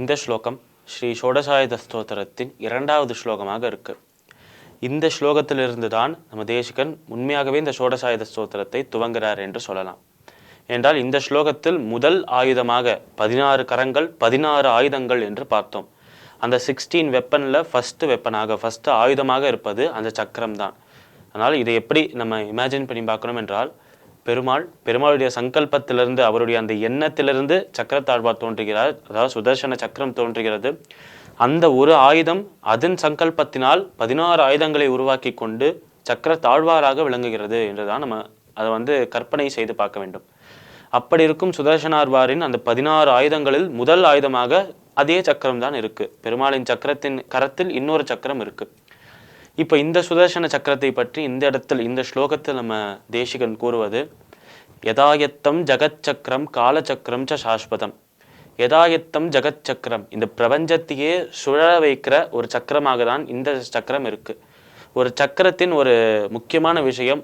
இந்த ஸ்லோகம் ஸ்ரீ ஷோடசாயுத ஸ்தோத்திரத்தின் 2வது ஸ்லோகமாக இருக்கு. இந்த ஸ்லோகத்திலிருந்து தான் நம்ம தேசிகன் உண்மையாகவே இந்த ஷோடசாயுத ஸ்தோத்திரத்தை துவங்குகிறார் என்று சொல்லலாம். என்றால் இந்த ஸ்லோகத்தில் முதல் ஆயுதமாக 16 கரங்கள் 16 ஆயுதங்கள் என்று பார்த்தோம். அந்த 16 வெப்பனில் ஃபர்ஸ்ட் ஆயுதமாக இருப்பது அந்த சக்கரம் தான். அதனால் இதை எப்படி நம்ம இமேஜின் பண்ணி பார்க்கணும் என்றால், பெருமாளுடைய சங்கல்பத்திலிருந்து, அவருடைய அந்த எண்ணத்திலிருந்து சக்கரத்தாழ்வார் தோன்றுகிறார். அதாவது சுதர்சன சக்கரம் தோன்றுகிறது. அந்த ஒரு ஆயுதம் அதன் சங்கல்பத்தினால் 16 ஆயுதங்களை உருவாக்கி கொண்டு சக்கர தாழ்வாராக விளங்குகிறது என்றுதான் நம்ம அதை கற்பனை செய்து பார்க்க வேண்டும். அப்படி இருக்கும் சுதர்சனார்வாரின் அந்த 16 ஆயுதங்களில் முதல் ஆயுதமாக அதே சக்கரம் தான் இருக்கு. பெருமாளின் சக்கரத்தின் கரத்தில் இன்னொரு சக்கரம் இருக்கு. இப்ப இந்த சுதர்சன சக்கரத்தை பற்றி இந்த இடத்தில் இந்த ஸ்லோகத்தில் நம்ம தேசிகன் கூறுவது, யதாயத்தம் ஜகத் சக்கரம் காலச்சக்கரம் ச சாஸ்வதம். யதாயத்தம் ஜகத் சக்கரம், இந்த பிரபஞ்சத்தையே சுழல வைக்கிற ஒரு சக்கரமாக தான் இந்த சக்கரம் இருக்கு. ஒரு சக்கரத்தின் ஒரு முக்கியமான விஷயம்,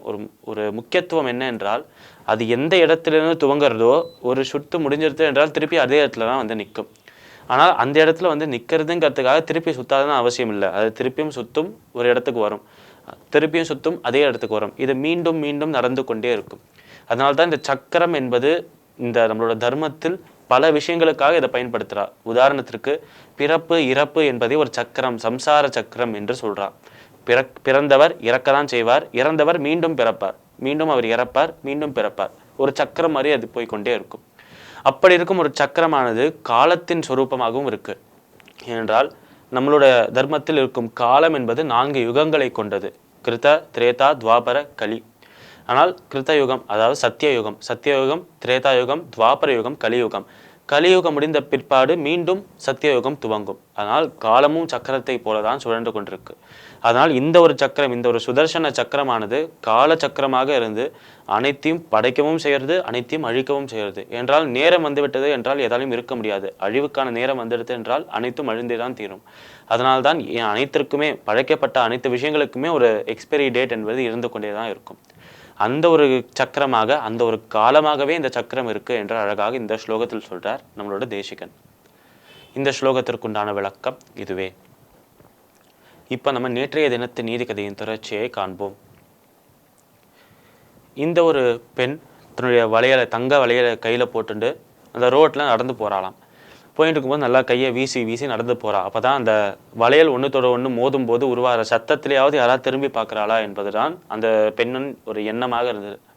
ஒரு முக்கியத்துவம் என்ன என்றால், அது எந்த இடத்திலிருந்து துவங்குறதோ ஒரு சுட்டு முடிஞ்சிருது என்றால் திருப்பி அதே இடத்துல தான் நிற்கும். ஆனால் அந்த இடத்துல நிற்கிறதுங்கிறதுக்காக திருப்பி சுத்தாதான் அவசியம் இல்லை. அது திருப்பியும் சுத்தும், ஒரு இடத்துக்கு வரும், திருப்பியும் சுத்தும், அதே இடத்துக்கு வரும். இது மீண்டும் மீண்டும் நடந்து கொண்டே இருக்கும். அதனால்தான் இந்த சக்கரம் என்பது இந்த நம்மளோட தர்மத்தில் பல விஷயங்களுக்காக இதை பயன்படுத்துகிறார். உதாரணத்திற்கு பிறப்பு இறப்பு என்பதை ஒரு சக்கரம், சம்சார சக்கரம் என்று சொல்றார். பிறந்தவர் இறக்கதான் செய்வார், இறந்தவர் மீண்டும் பிறப்பார், மீண்டும் அவர் இறப்பார், மீண்டும் பிறப்பார். ஒரு சக்கரம் மாதிரி அது போய்கொண்டே இருக்கும். அப்படி இருக்கும் ஒரு சக்கரமானது காலத்தின் சொரூபமாகவும் இருக்கு. ஏனென்றால் நம்மளுடைய தர்மத்தில் இருக்கும் காலம் என்பது 4 யுகங்களை கொண்டது. கிருத, திரேதா, துவாபர, கலி. ஆனால் கிருத்த யுகம் அதாவது சத்தியயுகம், திரேதா யுகம், துவாபர யுகம், கலியுகம். கலியுகம் முடிந்த பிற்பாடு மீண்டும் சத்தியயுகம் துவங்கும். அதனால் காலமும் சக்கரத்தை போலதான் சுழன்று கொண்டிருக்கு. அதனால் இந்த ஒரு சக்கரம், இந்த ஒரு சுதர்சன சக்கரமானது கால சக்கரமாக இருந்து அனைத்தையும் படைக்கவும் செய்கிறது, அனைத்தையும் அழிக்கவும் செய்கிறது. என்றால் நேரம் வந்துவிட்டது என்றால் எதாலும் இருக்க முடியாது. அழிவுக்கான நேரம் வந்துடுது என்றால் அனைத்தும் அழிந்தேதான் தீரும். அதனால்தான் அனைத்திற்குமே, படைக்கப்பட்ட அனைத்து விஷயங்களுக்குமே ஒரு எக்ஸ்பைரி டேட் என்பது இருந்து கொண்டே தான் இருக்கும். அந்த ஒரு சக்கரமாக, அந்த ஒரு காலமாகவே இந்த சக்கரம் இருக்கு என்று அழகாக இந்த ஸ்லோகத்தில் சொல்றார் நம்மளோட தேசிகன். இந்த ஸ்லோகத்திற்குண்டான விளக்கம் இதுவே. இப்ப நம்ம நேற்றைய தினத்து நீதி கதையின் தொடர்ச்சியை காண்போம். இந்த ஒரு பெண் தன்னுடைய தங்க வளையலை கையில போட்டுண்டு அந்த ரோட்ல நடந்து போறாளாம். போயிட்டு இருக்கும்போது நல்லா கையை வீசி வீசி நடந்து போறா. அப்பதான் அந்த வளையல் ஒன்றுத்தோட ஒன்று மோதும் போது உருவாகிற சத்தத்திலேயாவது யாராவது திரும்பி பார்க்குறாளா என்பதுதான் அந்த பெண்ணின் ஒரு எண்ணமாக இருந்தது.